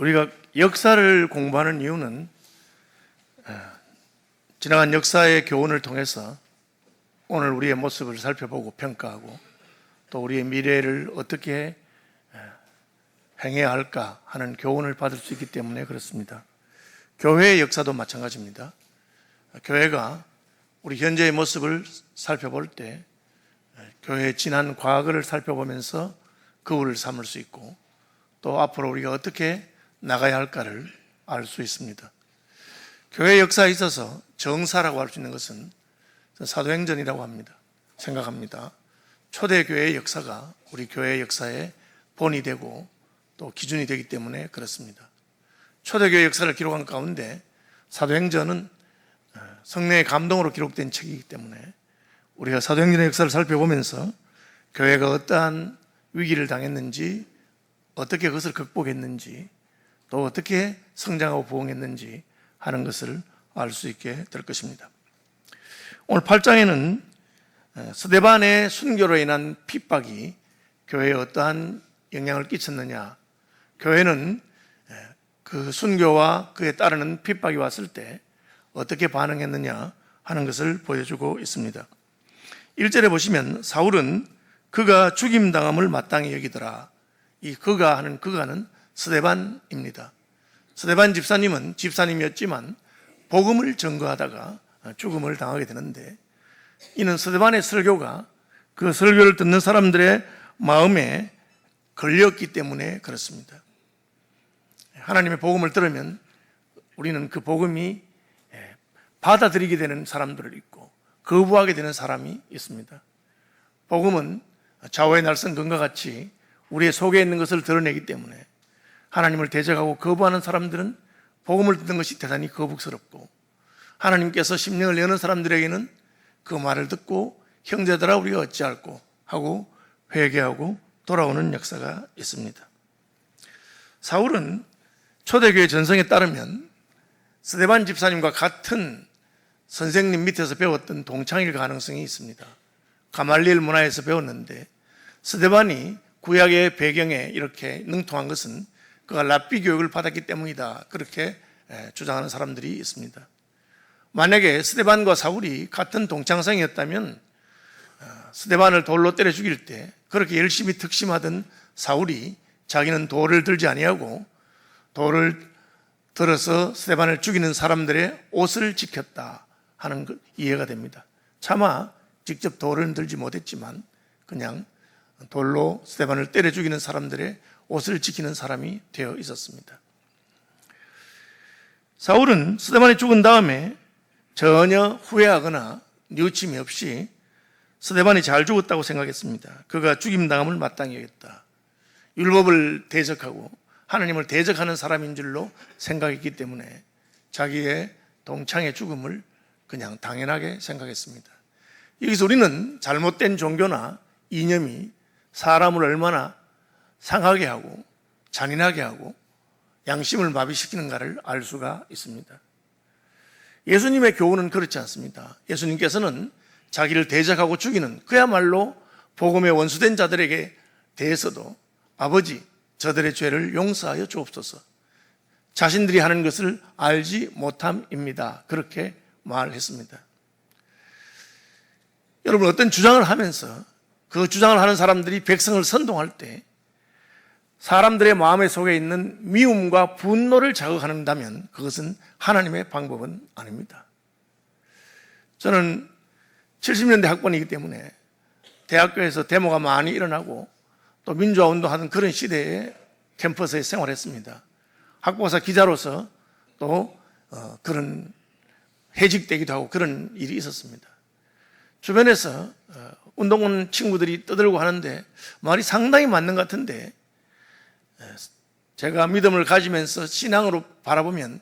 우리가 역사를 공부하는 이유는 지나간 역사의 교훈을 통해서 오늘 우리의 모습을 살펴보고 평가하고 또 우리의 미래를 어떻게 행해야 할까 하는 교훈을 받을 수 있기 때문에 그렇습니다. 교회의 역사도 마찬가지입니다. 교회가 우리 현재의 모습을 살펴볼 때 교회의 지난 과거를 살펴보면서 거울을 삼을 수 있고 또 앞으로 우리가 어떻게 나가야 할까를 알 수 있습니다. 교회 역사에 있어서 정사라고 할 수 있는 것은 사도행전이라고 생각합니다. 초대교회의 역사가 우리 교회의 역사의 본이 되고 또 기준이 되기 때문에 그렇습니다. 초대교회 역사를 기록한 가운데 사도행전은 성령의 감동으로 기록된 책이기 때문에 우리가 사도행전의 역사를 살펴보면서 교회가 어떠한 위기를 당했는지, 어떻게 그것을 극복했는지, 또 어떻게 성장하고 부흥했는지 하는 것을 알 수 있게 될 것입니다. 오늘 8장에는 스데반의 순교로 인한 핍박이 교회에 어떠한 영향을 끼쳤느냐, 교회는 그 순교와 그에 따르는 핍박이 왔을 때 어떻게 반응했느냐 하는 것을 보여주고 있습니다. 1절에 보시면 사울은 그가 죽임당함을 마땅히 여기더라. 이 그가 하는 그가는 스데반입니다. 스데반 집사님은 집사님이었지만 복음을 전거하다가 죽음을 당하게 되는데, 이는 스데반의 설교가 그 설교를 듣는 사람들의 마음에 걸렸기 때문에 그렇습니다. 하나님의 복음을 들으면 우리는 그 복음이 받아들이게 되는 사람들을 있고 거부하게 되는 사람이 있습니다. 복음은 좌우의 날성근과 같이 우리의 속에 있는 것을 드러내기 때문에 하나님을 대적하고 거부하는 사람들은 복음을 듣는 것이 대단히 거북스럽고, 하나님께서 심령을 여는 사람들에게는 그 말을 듣고 형제들아 우리가 어찌할꼬 하고 회개하고 돌아오는 역사가 있습니다. 사울은 초대교회 전성에 따르면 스데반 집사님과 같은 선생님 밑에서 배웠던 동창일 가능성이 있습니다. 가말리엘 문화에서 배웠는데 스데반이 구약의 배경에 이렇게 능통한 것은 그가 랍비 교육을 받았기 때문이다, 그렇게 주장하는 사람들이 있습니다. 만약에 스데반과 사울이 같은 동창생이었다면 스데반을 돌로 때려 죽일 때 그렇게 열심히 특심하던 사울이 자기는 돌을 들지 아니하고 돌을 들어서 스데반을 죽이는 사람들의 옷을 지켰다 하는 것 이해가 됩니다. 차마 직접 돌을 들지 못했지만 그냥 돌로 스데반을 때려 죽이는 사람들의 옷을 지키는 사람이 되어 있었습니다. 사울은 스데반이 죽은 다음에 전혀 후회하거나 뉘우침이 없이 스데반이 잘 죽었다고 생각했습니다. 그가 죽임당함을 마땅히 여겼다. 율법을 대적하고 하나님을 대적하는 사람인 줄로 생각했기 때문에 자기의 동창의 죽음을 그냥 당연하게 생각했습니다. 여기서 우리는 잘못된 종교나 이념이 사람을 얼마나 상하게 하고 잔인하게 하고 양심을 마비시키는가를 알 수가 있습니다. 예수님의 교훈은 그렇지 않습니다. 예수님께서는 자기를 대적하고 죽이는 그야말로 복음의 원수된 자들에게 대해서도 아버지 저들의 죄를 용서하여 주옵소서, 자신들이 하는 것을 알지 못함입니다, 그렇게 말했습니다. 여러분, 어떤 주장을 하면서 그 주장을 하는 사람들이 백성을 선동할 때 사람들의 마음의 속에 있는 미움과 분노를 자극한다면 그것은 하나님의 방법은 아닙니다. 저는 70년대 학번이기 때문에 대학교에서 데모가 많이 일어나고 또 민주화 운동하던 그런 시대에 캠퍼스에 생활했습니다. 학부고사 기자로서 또 그런 해직되기도 하고 그런 일이 있었습니다. 주변에서 운동원 친구들이 떠들고 하는데 말이 상당히 맞는 것 같은데, 제가 믿음을 가지면서 신앙으로 바라보면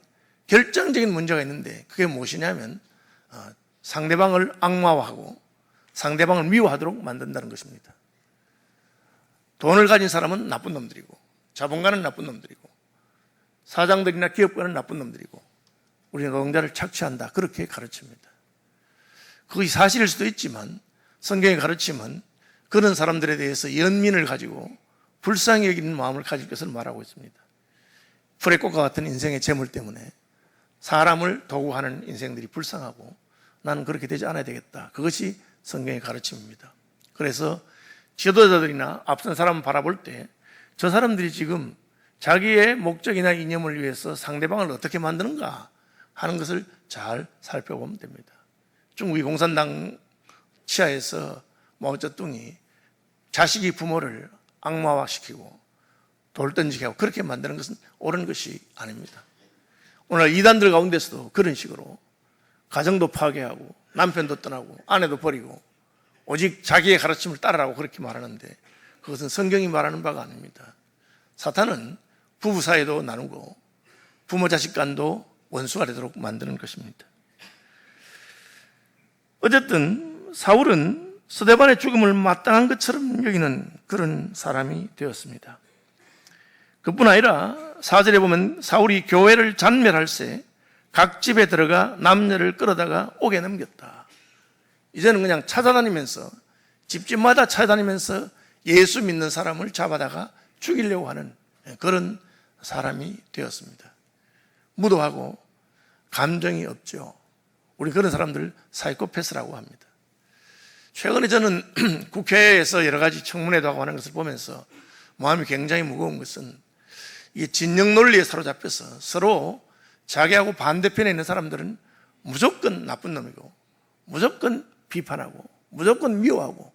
결정적인 문제가 있는데 그게 무엇이냐면 상대방을 악마화하고 상대방을 미워하도록 만든다는 것입니다. 돈을 가진 사람은 나쁜 놈들이고 자본가는 나쁜 놈들이고 사장들이나 기업가는 나쁜 놈들이고 우리는 노동자를 착취한다, 그렇게 가르칩니다. 그것이 사실일 수도 있지만 성경의 가르침은 그런 사람들에 대해서 연민을 가지고 불쌍히 여기는 마음을 가질 것을 말하고 있습니다. 풀의 꽃과 같은 인생의 재물 때문에 사람을 도구하는 인생들이 불쌍하고 나는 그렇게 되지 않아야 되겠다. 그것이 성경의 가르침입니다. 그래서 지도자들이나 앞선 사람을 바라볼 때 저 사람들이 지금 자기의 목적이나 이념을 위해서 상대방을 어떻게 만드는가 하는 것을 잘 살펴보면 됩니다. 중국이 공산당 치하에서 마오쩌둥이 자식이 부모를 악마화시키고 돌 던지게 하고 그렇게 만드는 것은 옳은 것이 아닙니다. 오늘 이단들 가운데서도 그런 식으로 가정도 파괴하고 남편도 떠나고 아내도 버리고 오직 자기의 가르침을 따르라고 그렇게 말하는데 그것은 성경이 말하는 바가 아닙니다. 사탄은 부부 사이도 나누고 부모 자식 간도 원수가 되도록 만드는 것입니다. 어쨌든 사울은 스데반의 죽음을 마땅한 것처럼 여기는 그런 사람이 되었습니다. 그뿐 아니라 4절에 보면 사울이 교회를 잔멸할새 각 집에 들어가 남녀를 끌어다가 옥에 넘겼다. 이제는 그냥 찾아다니면서 집집마다 찾아다니면서 예수 믿는 사람을 잡아다가 죽이려고 하는 그런 사람이 되었습니다. 무도하고 감정이 없죠. 우리 그런 사람들 사이코패스라고 합니다. 최근에 저는 국회에서 여러 가지 청문회도 하고 하는 것을 보면서 마음이 굉장히 무거운 것은 이게 진영 논리에 사로잡혀서 서로 자기하고 반대편에 있는 사람들은 무조건 나쁜 놈이고 무조건 비판하고 무조건 미워하고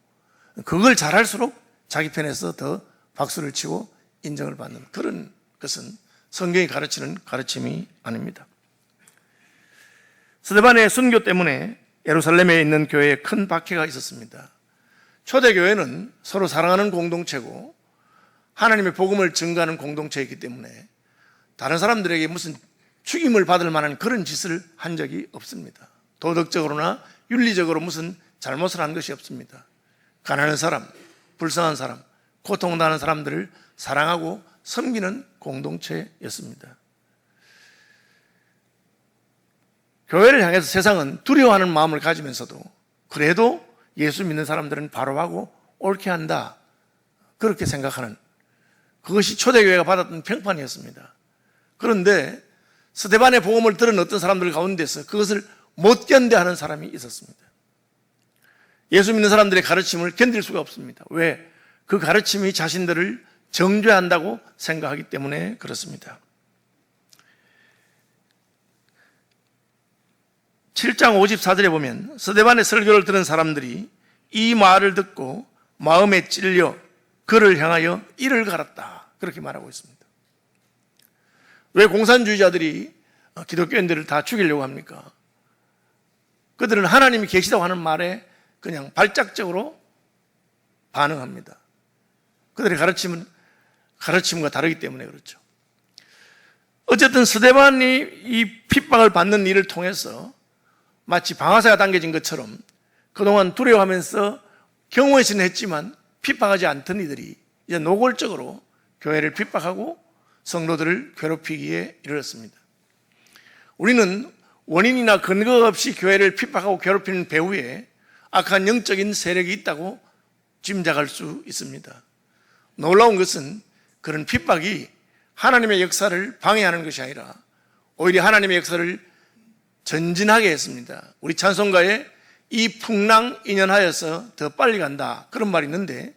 그걸 잘할수록 자기 편에서 더 박수를 치고 인정을 받는 그런 것은 성경이 가르치는 가르침이 아닙니다. 스데반의 순교 때문에 예루살렘에 있는 교회에 큰 박해가 있었습니다. 초대교회는 서로 사랑하는 공동체고 하나님의 복음을 증거하는 공동체이기 때문에 다른 사람들에게 무슨 죽임을 받을 만한 그런 짓을 한 적이 없습니다. 도덕적으로나 윤리적으로 무슨 잘못을 한 것이 없습니다. 가난한 사람, 불쌍한 사람, 고통당하는 사람들을 사랑하고 섬기는 공동체였습니다. 교회를 향해서 세상은 두려워하는 마음을 가지면서도 그래도 예수 믿는 사람들은 바로하고 옳게 한다 그렇게 생각하는 그것이 초대교회가 받았던 평판이었습니다. 그런데 스데반의 복음을 들은 어떤 사람들 가운데서 그것을 못 견뎌하는 사람이 있었습니다. 예수 믿는 사람들의 가르침을 견딜 수가 없습니다. 왜? 그 가르침이 자신들을 정죄한다고 생각하기 때문에 그렇습니다. 7장 54절에 보면 스데반의 설교를 들은 사람들이 이 말을 듣고 마음에 찔려 그를 향하여 이를 갈았다 그렇게 말하고 있습니다. 왜 공산주의자들이 기독교인들을 다 죽이려고 합니까? 그들은 하나님이 계시다고 하는 말에 그냥 발작적으로 반응합니다. 그들의 가르침과 다르기 때문에 그렇죠. 어쨌든 스데반이 이 핍박을 받는 일을 통해서 마치 방아쇠가 당겨진 것처럼 그동안 두려워하면서 경외시는 했지만 핍박하지 않던 이들이 이제 노골적으로 교회를 핍박하고 성도들을 괴롭히기에 이르렀습니다. 우리는 원인이나 근거 없이 교회를 핍박하고 괴롭히는 배후에 악한 영적인 세력이 있다고 짐작할 수 있습니다. 놀라운 것은 그런 핍박이 하나님의 역사를 방해하는 것이 아니라 오히려 하나님의 역사를 전진하게 했습니다. 우리 찬송가에 이 풍랑 인연하여서 더 빨리 간다 그런 말이 있는데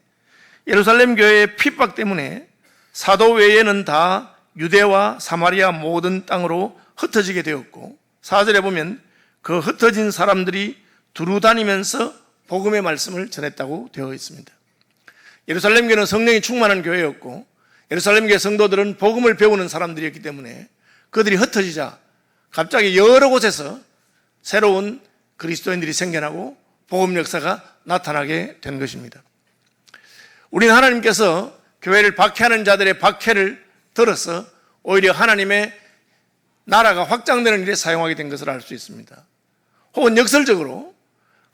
예루살렘 교회의 핍박 때문에 사도 외에는 다 유대와 사마리아 모든 땅으로 흩어지게 되었고 4절에 보면 그 흩어진 사람들이 두루 다니면서 복음의 말씀을 전했다고 되어 있습니다. 예루살렘 교회는 성령이 충만한 교회였고 예루살렘 교회 성도들은 복음을 배우는 사람들이었기 때문에 그들이 흩어지자 갑자기 여러 곳에서 새로운 그리스도인들이 생겨나고 복음 역사가 나타나게 된 것입니다. 우리는 하나님께서 교회를 박해하는 자들의 박해를 들어서 오히려 하나님의 나라가 확장되는 일에 사용하게 된 것을 알 수 있습니다. 혹은 역설적으로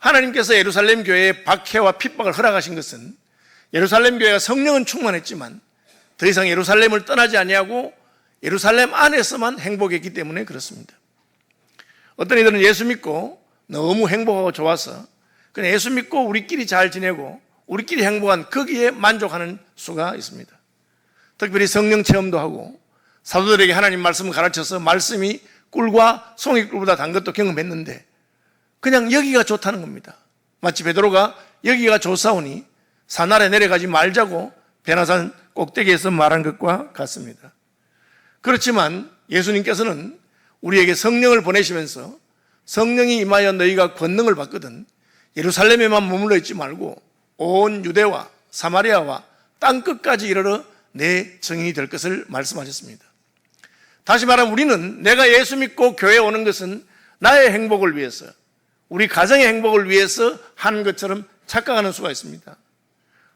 하나님께서 예루살렘 교회의 박해와 핍박을 허락하신 것은 예루살렘 교회가 성령은 충만했지만 더 이상 예루살렘을 떠나지 아니하고 예루살렘 안에서만 행복했기 때문에 그렇습니다. 어떤 이들은 예수 믿고 너무 행복하고 좋아서 그냥 예수 믿고 우리끼리 잘 지내고 우리끼리 행복한 거기에 만족하는 수가 있습니다. 특별히 성령 체험도 하고 사도들에게 하나님 말씀을 가르쳐서 말씀이 꿀과 송이꿀보다 단 것도 경험했는데 그냥 여기가 좋다는 겁니다. 마치 베드로가 여기가 좋사오니 산 아래 내려가지 말자고 베나산 꼭대기에서 말한 것과 같습니다. 그렇지만 예수님께서는 우리에게 성령을 보내시면서 성령이 임하여 너희가 권능을 받거든 예루살렘에만 머물러 있지 말고 온 유대와 사마리아와 땅끝까지 이르러 내 증인이 될 것을 말씀하셨습니다. 다시 말하면 우리는 내가 예수 믿고 교회에 오는 것은 나의 행복을 위해서, 우리 가정의 행복을 위해서 하는 것처럼 착각하는 수가 있습니다.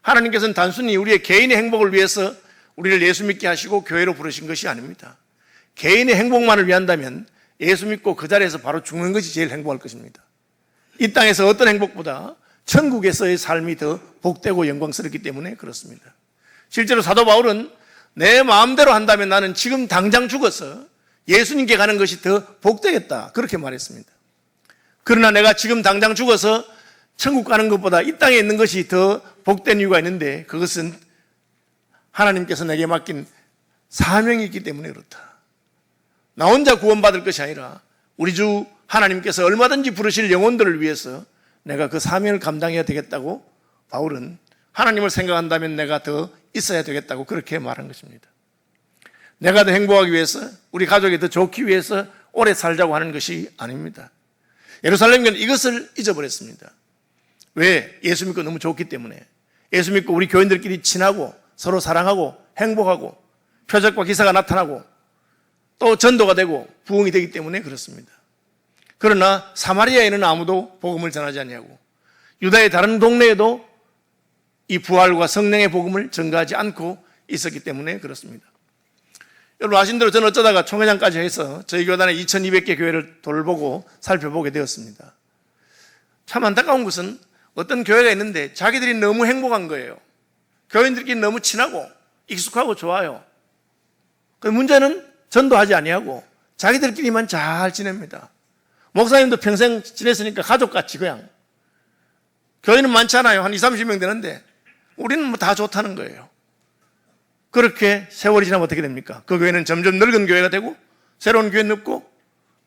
하나님께서는 단순히 우리의 개인의 행복을 위해서 우리를 예수 믿게 하시고 교회로 부르신 것이 아닙니다. 개인의 행복만을 위한다면 예수 믿고 그 자리에서 바로 죽는 것이 제일 행복할 것입니다. 이 땅에서 어떤 행복보다 천국에서의 삶이 더 복되고 영광스럽기 때문에 그렇습니다. 실제로 사도 바울은 내 마음대로 한다면 나는 지금 당장 죽어서 예수님께 가는 것이 더 복되겠다 그렇게 말했습니다. 그러나 내가 지금 당장 죽어서 천국 가는 것보다 이 땅에 있는 것이 더 복된 이유가 있는데 그것은 하나님께서 내게 맡긴 사명이 있기 때문에 그렇다. 나 혼자 구원받을 것이 아니라 우리 주 하나님께서 얼마든지 부르실 영혼들을 위해서 내가 그 사명을 감당해야 되겠다고 바울은 하나님을 생각한다면 내가 더 있어야 되겠다고 그렇게 말한 것입니다. 내가 더 행복하기 위해서, 우리 가족이 더 좋기 위해서 오래 살자고 하는 것이 아닙니다. 예루살렘 교회는 이것을 잊어버렸습니다. 왜? 예수 믿고 너무 좋기 때문에. 예수 믿고 우리 교인들끼리 친하고 서로 사랑하고 행복하고 표적과 기사가 나타나고 또 전도가 되고 부흥이 되기 때문에 그렇습니다. 그러나 사마리아에는 아무도 복음을 전하지 않냐고, 유다의 다른 동네에도 이 부활과 성령의 복음을 전가하지 않고 있었기 때문에 그렇습니다. 여러분 아신 대로 저는 어쩌다가 총회장까지 해서 저희 교단의 2200개 교회를 돌보고 살펴보게 되었습니다. 참 안타까운 것은 어떤 교회가 있는데 자기들이 너무 행복한 거예요. 교인들끼리 너무 친하고 익숙하고 좋아요. 그 문제는 전도하지 아니하고 자기들끼리만 잘 지냅니다. 목사님도 평생 지냈으니까 가족같이 그냥. 교인은 많잖아요. 한 20, 30명 되는데 우리는 뭐 다 좋다는 거예요. 그렇게 세월이 지나면 어떻게 됩니까? 그 교회는 점점 늙은 교회가 되고 새로운 교회 넣고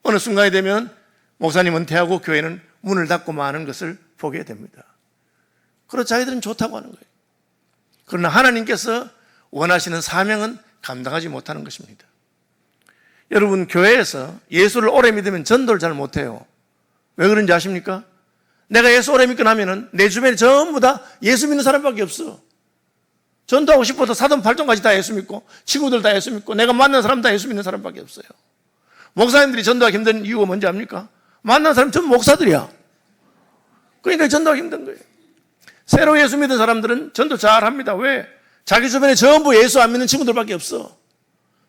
어느 순간이 되면 목사님 은퇴하고 교회는 문을 닫고 마는 것을 보게 됩니다. 그래서 자기들은 좋다고 하는 거예요. 그러나 하나님께서 원하시는 사명은 감당하지 못하는 것입니다. 여러분 교회에서 예수를 오래 믿으면 전도를 잘 못해요. 왜 그런지 아십니까? 내가 예수 오래 믿고 나면은 내 주변에 전부 다 예수 믿는 사람밖에 없어. 전도하고 싶어도 사돈 팔촌까지 다 예수 믿고 친구들 다 예수 믿고 내가 만난 사람 다 예수 믿는 사람밖에 없어요. 목사님들이 전도하기 힘든 이유가 뭔지 압니까? 만난 사람 전부 목사들이야. 그러니까 전도하기 힘든 거예요. 새로 예수 믿는 사람들은 전도 잘 합니다. 왜? 자기 주변에 전부 예수 안 믿는 친구들밖에 없어.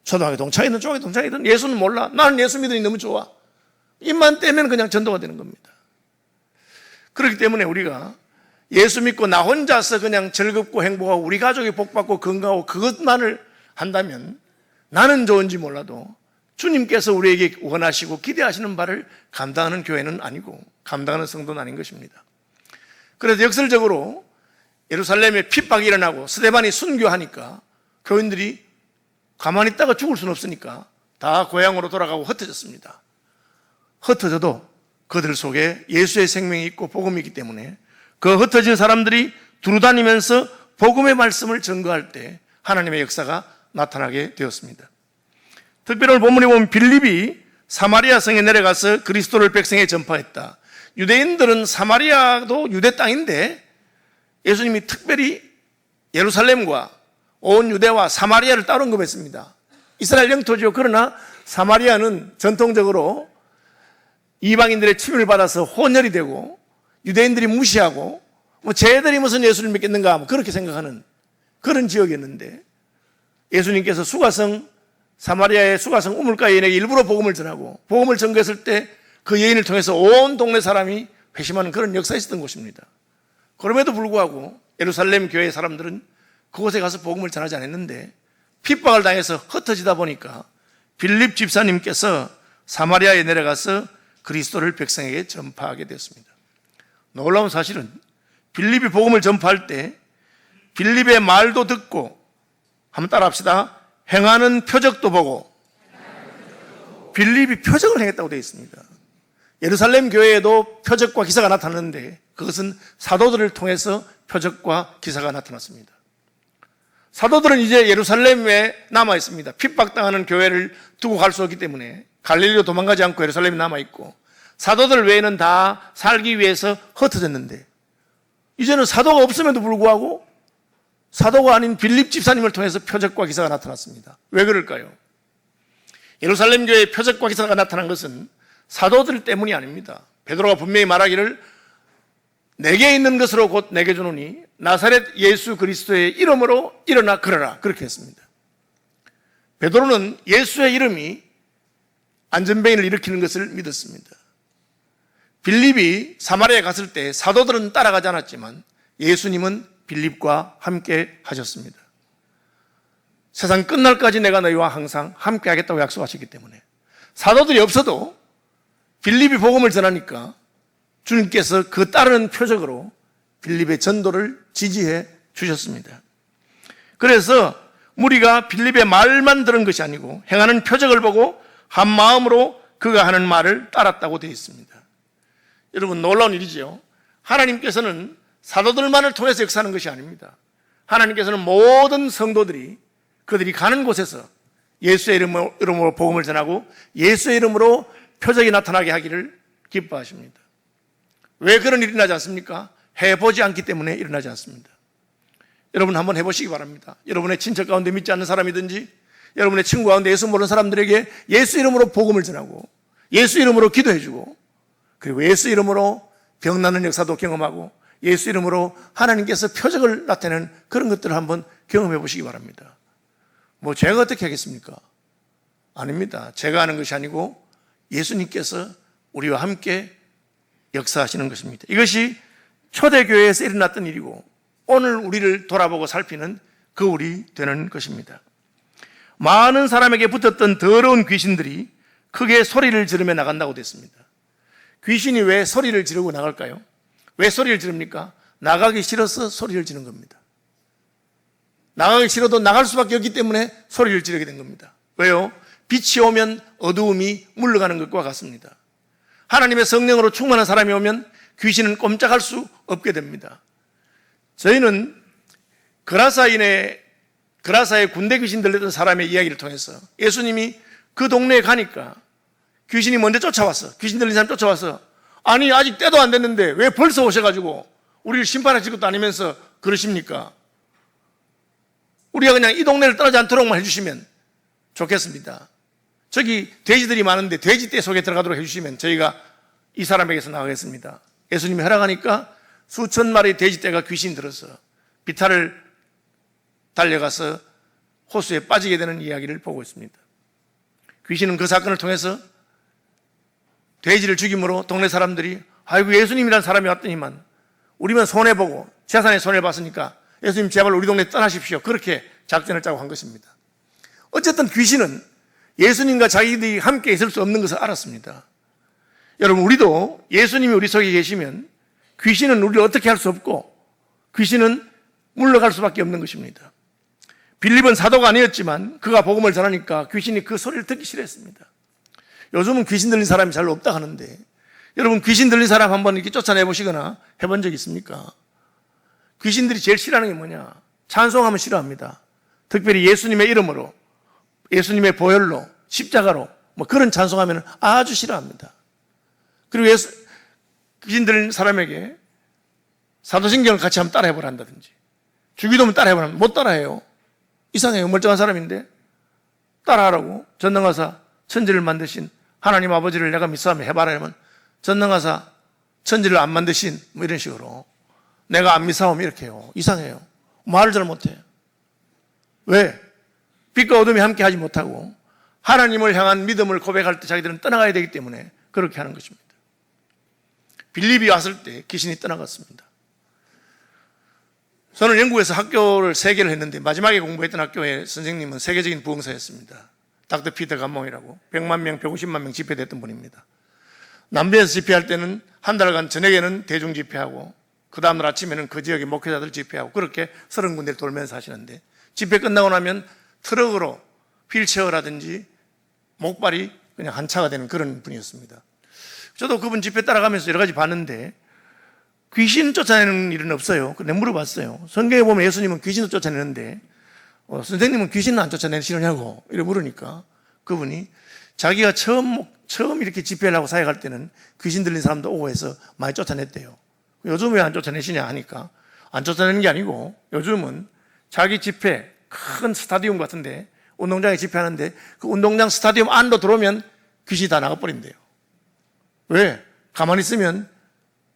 초등학교 동창이든 중학교 동창이든 예수는 몰라. 나는 예수 믿으니 너무 좋아. 입만 떼면 그냥 전도가 되는 겁니다. 그렇기 때문에 우리가 예수 믿고 나 혼자서 그냥 즐겁고 행복하고 우리 가족이 복받고 건강하고 그것만을 한다면 나는 좋은지 몰라도 주님께서 우리에게 원하시고 기대하시는 바를 감당하는 교회는 아니고 감당하는 성도는 아닌 것입니다. 그래서 역설적으로 예루살렘에 핍박이 일어나고 스데반이 순교하니까 교인들이 가만히 있다가 죽을 수는 없으니까 다 고향으로 돌아가고 흩어졌습니다. 흩어져도 그들 속에 예수의 생명이 있고 복음이 있기 때문에 그 흩어진 사람들이 두루다니면서 복음의 말씀을 전거할 때 하나님의 역사가 나타나게 되었습니다. 특별히 오늘 본문에 보면 빌립이 사마리아 성에 내려가서 그리스도를 백성에 전파했다. 유대인들은 사마리아도 유대 땅인데 예수님이 특별히 예루살렘과 온 유대와 사마리아를 따로 언급했습니다. 이스라엘 영토죠. 그러나 사마리아는 전통적으로 이방인들의 침입을 받아서 혼혈이 되고 유대인들이 무시하고 쟤들이 무슨 예수를 믿겠는가 그렇게 생각하는 그런 지역이었는데 예수님께서 수가성 사마리아의 수가성 우물가 여인에게 일부러 복음을 전하고 복음을 전거했을 때 그 여인을 통해서 온 동네 사람이 회심하는 그런 역사가 있었던 곳입니다. 그럼에도 불구하고 예루살렘 교회 사람들은 그곳에 가서 복음을 전하지 않았는데 핍박을 당해서 흩어지다 보니까 빌립 집사님께서 사마리아에 내려가서 그리스도를 백성에게 전파하게 되었습니다. 놀라운 사실은 빌립이 복음을 전파할 때 빌립의 말도 듣고 한번 따라합시다. 행하는 표적도 보고 빌립이 표적을 행했다고 되어 있습니다. 예루살렘 교회에도 표적과 기사가 나타났는데 그것은 사도들을 통해서 표적과 기사가 나타났습니다. 사도들은 이제 예루살렘에 남아 있습니다. 핍박당하는 교회를 두고 갈 수 없기 때문에 갈릴리로 도망가지 않고 예루살렘에 남아 있고, 사도들 외에는 다 살기 위해서 흩어졌는데 이제는 사도가 없음에도 불구하고 사도가 아닌 빌립 집사님을 통해서 표적과 기사가 나타났습니다. 왜 그럴까요? 예루살렘 교회에 표적과 기사가 나타난 것은 사도들 때문이 아닙니다. 베드로가 분명히 말하기를 내게 있는 것으로 곧 내게 주노니 나사렛 예수 그리스도의 이름으로 일어나 걸어라, 그렇게 했습니다. 베드로는 예수의 이름이 안전뱅이를 일으키는 것을 믿었습니다. 빌립이 사마리아에 갔을 때 사도들은 따라가지 않았지만 예수님은 빌립과 함께 하셨습니다. 세상 끝날까지 내가 너희와 항상 함께 하겠다고 약속하셨기 때문에 사도들이 없어도 빌립이 복음을 전하니까 주님께서 그 따르는 표적으로 빌립의 전도를 지지해 주셨습니다. 그래서 무리가 빌립의 말만 들은 것이 아니고 행하는 표적을 보고 한 마음으로 그가 하는 말을 따랐다고 되어 있습니다. 여러분, 놀라운 일이지요. 하나님께서는 사도들만을 통해서 역사하는 것이 아닙니다. 하나님께서는 모든 성도들이 그들이 가는 곳에서 예수의 이름으로 복음을 전하고 예수의 이름으로 표적이 나타나게 하기를 기뻐하십니다. 왜 그런 일이 일어나지 않습니까? 해보지 않기 때문에 일어나지 않습니다. 여러분 한번 해보시기 바랍니다. 여러분의 친척 가운데 믿지 않는 사람이든지 여러분의 친구 가운데 예수 모르는 사람들에게 예수 이름으로 복음을 전하고 예수 이름으로 기도해주고 그리고 예수 이름으로 병나는 역사도 경험하고 예수 이름으로 하나님께서 표적을 나타내는 그런 것들을 한번 경험해 보시기 바랍니다. 뭐 제가 어떻게 하겠습니까? 아닙니다. 제가 하는 것이 아니고 예수님께서 우리와 함께 역사하시는 것입니다. 이것이 초대교회에서 일어났던 일이고 오늘 우리를 돌아보고 살피는 거울이 되는 것입니다. 많은 사람에게 붙었던 더러운 귀신들이 크게 소리를 지르며 나간다고 됐습니다. 귀신이 왜 소리를 지르고 나갈까요? 왜 소리를 지릅니까? 나가기 싫어서 소리를 지르는 겁니다. 나가기 싫어도 나갈 수밖에 없기 때문에 소리를 지르게 된 겁니다. 왜요? 빛이 오면 어두움이 물러가는 것과 같습니다. 하나님의 성령으로 충만한 사람이 오면 귀신은 꼼짝할 수 없게 됩니다. 저희는 그라사에 군대 귀신 들렸던 사람의 이야기를 통해서 예수님이 그 동네에 가니까 귀신이 먼저 쫓아왔어. 귀신 들린 사람 쫓아와서 아니 아직 때도 안 됐는데 왜 벌써 오셔가지고 우리를 심판하실 것도 아니면서 그러십니까? 우리가 그냥 이 동네를 떠나지 않도록만 해주시면 좋겠습니다. 저기 돼지들이 많은데 돼지떼 속에 들어가도록 해주시면 저희가 이 사람에게서 나가겠습니다. 예수님이 허락하니까 수천 마리 돼지떼가 귀신 들어서 비탈을 달려가서 호수에 빠지게 되는 이야기를 보고 있습니다. 귀신은 그 사건을 통해서 돼지를 죽임으로 동네 사람들이 아이고 예수님이라는 사람이 왔더니만 우리만 손해보고 재산에 손해봤으니까 예수님 제발 우리 동네 떠나십시오. 그렇게 작전을 짜고 한 것입니다. 어쨌든 귀신은 예수님과 자기들이 함께 있을 수 없는 것을 알았습니다. 여러분, 우리도 예수님이 우리 속에 계시면 귀신은 우리를 어떻게 할 수 없고 귀신은 물러갈 수밖에 없는 것입니다. 빌립은 사도가 아니었지만 그가 복음을 전하니까 귀신이 그 소리를 듣기 싫어했습니다. 요즘은 귀신 들린 사람이 잘 없다 하는데 여러분, 귀신 들린 사람 한번 이렇게 쫓아내보시거나 해본 적 있습니까? 귀신들이 제일 싫어하는 게 뭐냐? 찬송하면 싫어합니다. 특별히 예수님의 이름으로, 예수님의 보혈로, 십자가로 뭐 그런 찬송하면 아주 싫어합니다. 그리고 귀신 들린 사람에게 사도신경을 같이 한번 따라해보라 한다든지 주기도문 따라해보라 하면 못 따라해요. 이상해요. 멀쩡한 사람인데 따라하라고. 전능하사 천지를 만드신 하나님 아버지를 내가 믿사오며 해봐라 하면 전능하사 천지를 안 만드신 뭐 이런 식으로 내가 안 믿사오며 이렇게 해요. 이상해요. 말을 잘 못해요. 왜? 빛과 어둠이 함께 하지 못하고 하나님을 향한 믿음을 고백할 때 자기들은 떠나가야 되기 때문에 그렇게 하는 것입니다. 빌립이 왔을 때 귀신이 떠나갔습니다. 저는 영국에서 학교를 3개를 했는데 마지막에 공부했던 학교의 선생님은 세계적인 부흥사였습니다. 닥터 피터 감몽이라고 100만 명, 150만 명 집회됐던 분입니다. 남미에서 집회할 때는 한 달간 저녁에는 대중 집회하고 그 다음날 아침에는 그 지역의 목회자들 집회하고 그렇게 30군데를 돌면서 하시는데 집회 끝나고 나면 트럭으로 휠체어라든지 목발이 그냥 한차가 되는 그런 분이었습니다. 저도 그분 집회 따라가면서 여러 가지 봤는데 귀신 쫓아내는 일은 없어요. 내가 물어봤어요. 성경에 보면 예수님은 귀신을 쫓아내는데 선생님은 귀신을 안 쫓아내시느냐고 이렇게 물으니까 그분이 자기가 처음 이렇게 집회를 하고 사역할 때는 귀신 들린 사람도 오고 해서 많이 쫓아냈대요. 요즘 왜 안 쫓아내시냐 하니까 안 쫓아내는 게 아니고 요즘은 자기 집회 큰 스타디움 같은데 운동장에 집회하는데 그 운동장 스타디움 안으로 들어오면 귀신이 다 나가버린대요. 왜? 가만히 있으면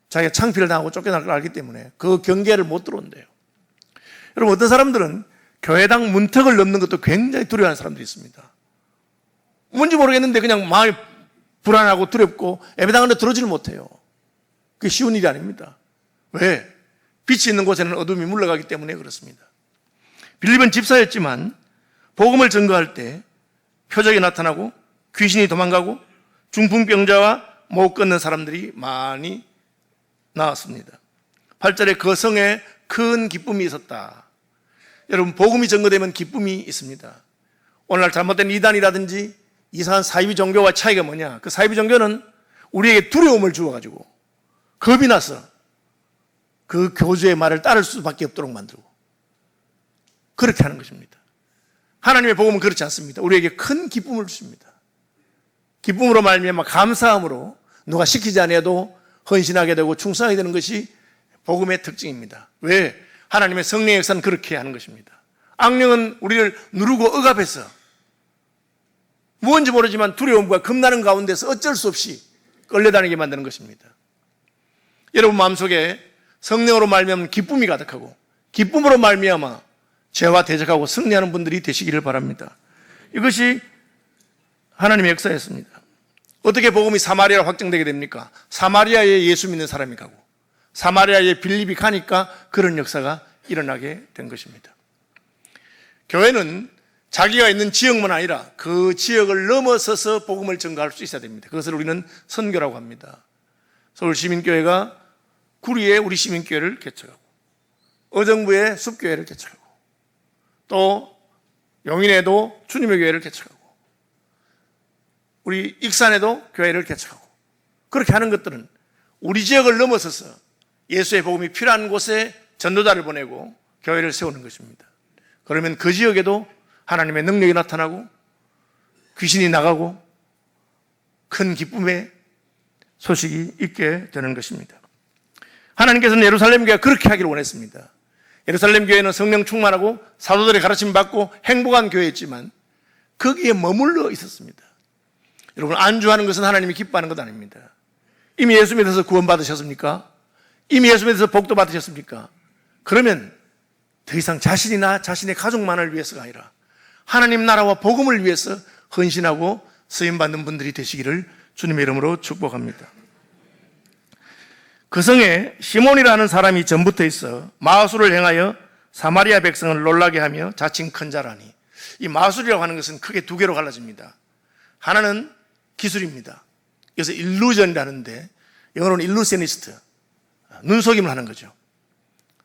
자기가 창피를 당하고 쫓겨날 걸 알기 때문에 그 경계를 못 들어온대요. 여러분, 어떤 사람들은 교회당 문턱을 넘는 것도 굉장히 두려워하는 사람들이 있습니다. 뭔지 모르겠는데 그냥 마음이 불안하고 두렵고 예배당 안에 들어오지를 못해요. 그게 쉬운 일이 아닙니다. 왜? 빛이 있는 곳에는 어둠이 물러가기 때문에 그렇습니다. 빌립은 집사였지만 복음을 전거할 때 표적이 나타나고 귀신이 도망가고 중풍병자와 못 걷는 사람들이 많이 나왔습니다. 8절에 그 성에 큰 기쁨이 있었다. 여러분, 복음이 전거되면 기쁨이 있습니다. 오늘날 잘못된 이단이라든지 이상한 사이비 종교와 차이가 뭐냐? 그 사이비 종교는 우리에게 두려움을 주어가지고 겁이 나서 그 교주의 말을 따를 수밖에 없도록 만들고 그렇게 하는 것입니다. 하나님의 복음은 그렇지 않습니다. 우리에게 큰 기쁨을 주십니다. 기쁨으로 말미암아 감사함으로 누가 시키지 않아도 헌신하게 되고 충성하게 되는 것이 복음의 특징입니다. 왜? 하나님의 성령의 역사는 그렇게 하는 것입니다. 악령은 우리를 누르고 억압해서 무언지 모르지만 두려움과 겁나는 가운데서 어쩔 수 없이 끌려다니게 만드는 것입니다. 여러분 마음속에 성령으로 말미암아 기쁨이 가득하고 기쁨으로 말미암아 죄와 대적하고 승리하는 분들이 되시기를 바랍니다. 이것이 하나님의 역사였습니다. 어떻게 복음이 사마리아로 확정되게 됩니까? 사마리아에 예수 믿는 사람이 가고 사마리아에 빌립이 가니까 그런 역사가 일어나게 된 것입니다. 교회는 자기가 있는 지역만 아니라 그 지역을 넘어서서 복음을 전가할 수 있어야 됩니다. 그것을 우리는 선교라고 합니다. 서울시민교회가 구리에 우리 시민교회를 개척하고 어정부에 숲교회를 개척하고 또 용인에도 주님의 교회를 개척하고 우리 익산에도 교회를 개척하고 그렇게 하는 것들은 우리 지역을 넘어서서 예수의 복음이 필요한 곳에 전도자를 보내고 교회를 세우는 것입니다. 그러면 그 지역에도 하나님의 능력이 나타나고 귀신이 나가고 큰 기쁨의 소식이 있게 되는 것입니다. 하나님께서는 예루살렘 교회가 그렇게 하기를 원했습니다. 예루살렘 교회는 성령 충만하고 사도들의 가르침 받고 행복한 교회였지만 거기에 머물러 있었습니다. 여러분, 안주하는 것은 하나님이 기뻐하는 것 아닙니다. 이미 예수 믿어서 구원받으셨습니까? 이미 예수 믿어서 복도 받으셨습니까? 그러면 더 이상 자신이나 자신의 가족만을 위해서가 아니라 하나님 나라와 복음을 위해서 헌신하고 쓰임받는 분들이 되시기를 주님의 이름으로 축복합니다. 그 성에 시몬이라는 사람이 전부터 있어 마술을 행하여 사마리아 백성을 놀라게 하며 자칭 큰 자라니. 이 마술이라고 하는 것은 크게 두 개로 갈라집니다. 하나는 기술입니다. 그래서 일루전이라는데 영어로는 일루시니스트, 눈속임을 하는 거죠.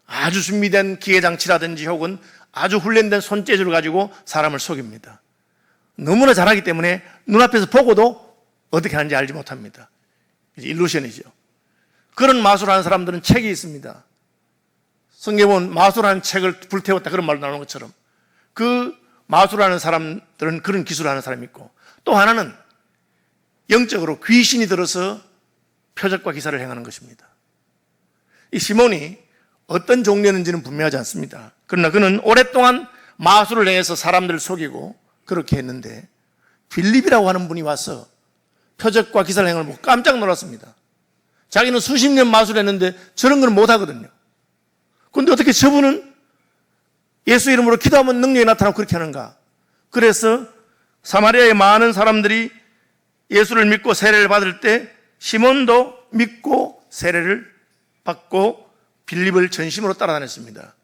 아주 준비된 기계장치라든지 혹은 아주 훈련된 손재주를 가지고 사람을 속입니다. 너무나 잘하기 때문에 눈앞에서 보고도 어떻게 하는지 알지 못합니다. 일루션이죠. 그런 마술하는 사람들은 책이 있습니다. 성경에 보면 마술하는 책을 불태웠다 그런 말도 나오는 것처럼 그 마술하는 사람들은 그런 기술을 하는 사람이 있고 또 하나는 영적으로 귀신이 들어서 표적과 기사를 행하는 것입니다. 이 시몬이 어떤 종류였는지는 분명하지 않습니다. 그러나 그는 오랫동안 마술을 행해서 사람들을 속이고 그렇게 했는데 빌립이라고 하는 분이 와서 표적과 기사를 행을 보고 깜짝 놀랐습니다. 자기는 수십 년 마술했는데 저런 건 못하거든요. 그런데 어떻게 저분은 예수 이름으로 기도하면 능력이 나타나고 그렇게 하는가? 그래서 사마리아의 많은 사람들이 예수를 믿고 세례를 받을 때 시몬도 믿고 세례를 받고 빌립을 전심으로 따라다녔습니다.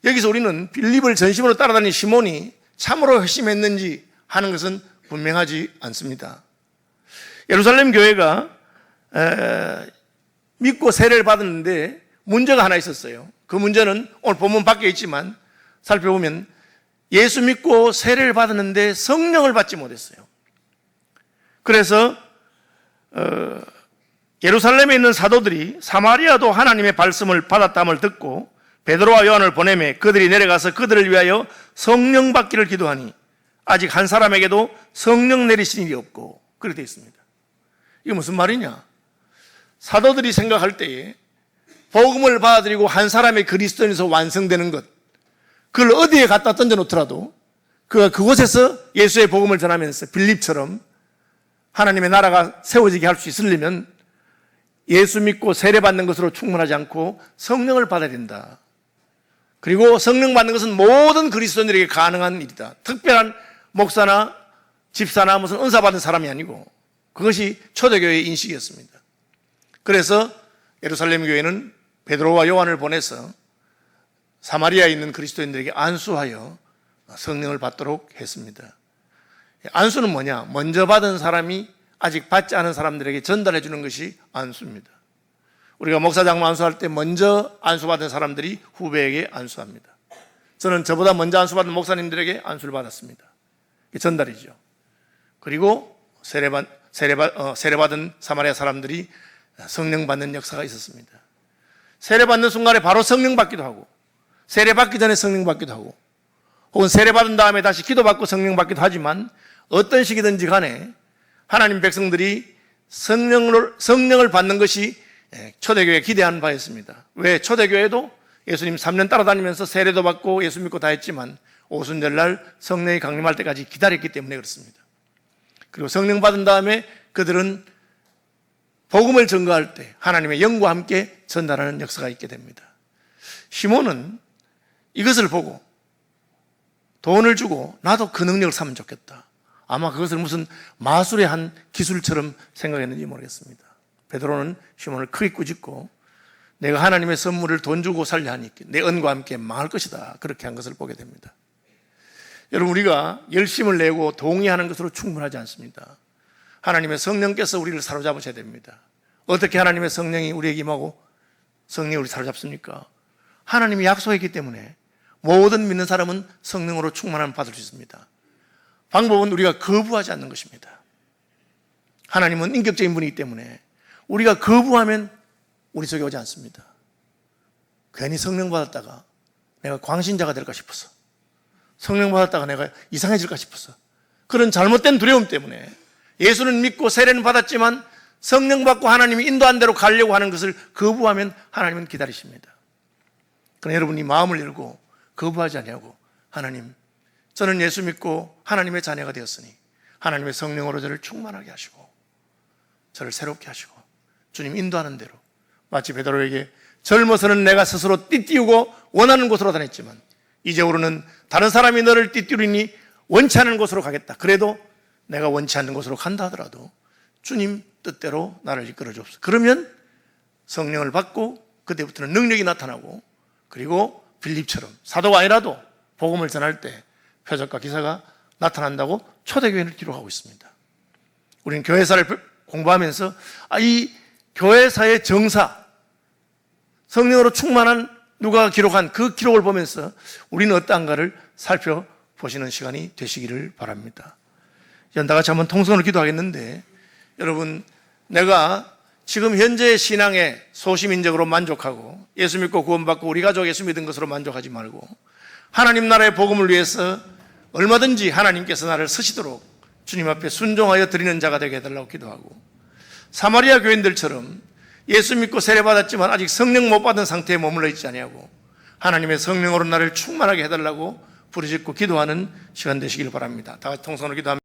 여기서 우리는 빌립을 전심으로 따라다닌 시몬이 참으로 회심했는지 하는 것은 분명하지 않습니다. 예루살렘 교회가 믿고 세례를 받았는데 문제가 하나 있었어요. 그 문제는 오늘 본문 밖에 있지만 살펴보면 예수 믿고 세례를 받았는데 성령을 받지 못했어요. 그래서 예루살렘에 있는 사도들이 사마리아도 하나님의 말씀을 받았다함을 듣고 베드로와 요한을 보내매 그들이 내려가서 그들을 위하여 성령 받기를 기도하니 아직 한 사람에게도 성령 내리신 일이 없고 그렇게 되어 있습니다. 이게 무슨 말이냐? 사도들이 생각할 때에 복음을 받아들이고 한 사람의 그리스도인에서 완성되는 것, 그걸 어디에 갖다 던져놓더라도 그가 그곳에서 예수의 복음을 전하면서 빌립처럼 하나님의 나라가 세워지게 할 수 있으려면 예수 믿고 세례받는 것으로 충분하지 않고 성령을 받아야 된다. 그리고 성령 받는 것은 모든 그리스도인들에게 가능한 일이다. 특별한 목사나 집사나 무슨 은사 받은 사람이 아니고 그것이 초대교회의 인식이었습니다. 그래서 예루살렘 교회는 베드로와 요한을 보내서 사마리아에 있는 그리스도인들에게 안수하여 성령을 받도록 했습니다. 안수는 뭐냐? 먼저 받은 사람이 아직 받지 않은 사람들에게 전달해 주는 것이 안수입니다. 우리가 목사장로 안수할 때 먼저 안수받은 사람들이 후배에게 안수합니다. 저는 저보다 먼저 안수받은 목사님들에게 안수를 받았습니다. 이게 전달이죠. 그리고 세례받은 사마리아 사람들이 성령 받는 역사가 있었습니다. 세례받는 순간에 바로 성령 받기도 하고 세례받기 전에 성령 받기도 하고 혹은 세례받은 다음에 다시 기도받고 성령 받기도 하지만 어떤 시기든지 간에 하나님 백성들이 성령을 받는 것이 초대교회에 기대하는 바였습니다. 왜? 초대교회도 예수님 3년 따라다니면서 세례도 받고 예수 믿고 다 했지만 오순절날 성령이 강림할 때까지 기다렸기 때문에 그렇습니다. 그리고 성령 받은 다음에 그들은 복음을 전가할 때 하나님의 영과 함께 전달하는 역사가 있게 됩니다. 시몬은 이것을 보고 돈을 주고 나도 그 능력을 사면 좋겠다. 아마 그것을 무슨 마술의 한 기술처럼 생각했는지 모르겠습니다. 베드로는 시몬을 크게 꾸짖고 내가 하나님의 선물을 돈 주고 살려 하니 내 은과 함께 망할 것이다. 그렇게 한 것을 보게 됩니다. 여러분, 우리가 열심을 내고 동의하는 것으로 충분하지 않습니다. 하나님의 성령께서 우리를 사로잡으셔야 됩니다. 어떻게 하나님의 성령이 우리에게 임하고 성령이 우리를 사로잡습니까? 하나님이 약속했기 때문에 모든 믿는 사람은 성령으로 충만함을 받을 수 있습니다. 방법은 우리가 거부하지 않는 것입니다. 하나님은 인격적인 분이기 때문에 우리가 거부하면 우리 속에 오지 않습니다. 괜히 성령 받았다가 내가 광신자가 될까 싶어서, 성령 받았다가 내가 이상해질까 싶어서, 그런 잘못된 두려움 때문에 예수는 믿고 세례는 받았지만 성령 받고 하나님이 인도한 대로 가려고 하는 것을 거부하면 하나님은 기다리십니다. 그러나 여러분이 마음을 열고 거부하지 아니하고 하나님, 저는 예수 믿고 하나님의 자녀가 되었으니 하나님의 성령으로 저를 충만하게 하시고 저를 새롭게 하시고 주님 인도하는 대로, 마치 베드로에게 젊어서는 내가 스스로 띠띠우고 원하는 곳으로 다녔지만 이제로는 다른 사람이 너를 띠띠우리니 원치 않는 곳으로 가겠다. 그래도 내가 원치 않는 곳으로 간다 하더라도 주님 뜻대로 나를 이끌어 주옵소서. 그러면 성령을 받고 그때부터는 능력이 나타나고, 그리고 빌립처럼 사도가 아니라도 복음을 전할 때 표적과 기사가 나타난다고 초대교회를 기록하고 있습니다. 우리는 교회사를 공부하면서 이 교회사의 정사, 성령으로 충만한 누가 기록한 그 기록을 보면서 우리는 어떠한가를 살펴보시는 시간이 되시기를 바랍니다. 다같이 한번 통성으로 기도하겠는데, 여러분, 내가 지금 현재의 신앙에 소시민적으로 만족하고 예수 믿고 구원받고 우리 가족 예수 믿은 것으로 만족하지 말고 하나님 나라의 복음을 위해서 얼마든지 하나님께서 나를 쓰시도록 주님 앞에 순종하여 드리는 자가 되게 해달라고 기도하고, 사마리아 교인들처럼 예수 믿고 세례받았지만 아직 성령 못 받은 상태에 머물러 있지 아니하고 하나님의 성령으로 나를 충만하게 해달라고 부르짖고 기도하는 시간 되시길 바랍니다. 다 같이 통성으로 기도합니다.